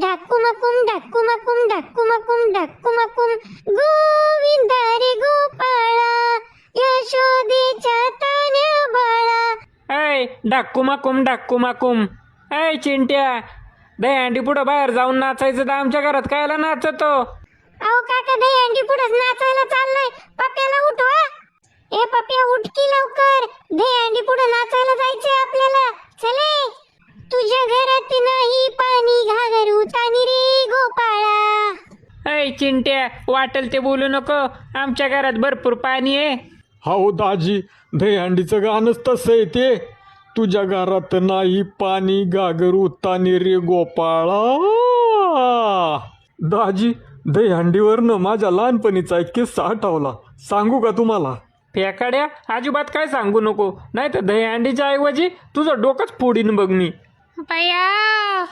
ढाकुमाकुम ढाकुमाकुम ढाकुमाकुम ढाकुमाकुम गोविंदा रे गोपाळा यशोदेच्या तान्या बाळा. ऐ डाकुमाकुम ऐ चिंट्या, दहीहंडी पुढं बाहेर जाऊन नाचायचं तर आमच्या घरात कायला नाचतो? अहो काका दहीहंडी पुढेच नाचायला चाललोय. पप्याला उठवा. ए पप्या उठ की लवकर, दहीहंडी पुढे नाचायला जायचंय आपल्याला. चले. तुझ्या घरात नाही पाणी घागर उतानी रे गोपाळा. ऐ चिंट्या, वाटेल ते बोलू नको, आमच्या घरात भरपूर पाणी आहे. हो दाजी, दहीहंडीचं गाणंच तसं आहे ते. तुझ्या घरात नाही पाणी गागर उतानी रे गोपाळा. दाजी, दहीहंडीवरनं माझ्या लहानपणीचा एक किस्सा आठवला, सांगू का तुम्हाला? फेकाड्या, अजिबात काय सांगू नको, नाही तर दहीहंडीच्या ऐवजी तुझं डोकंच फोडीन बघ मी. बया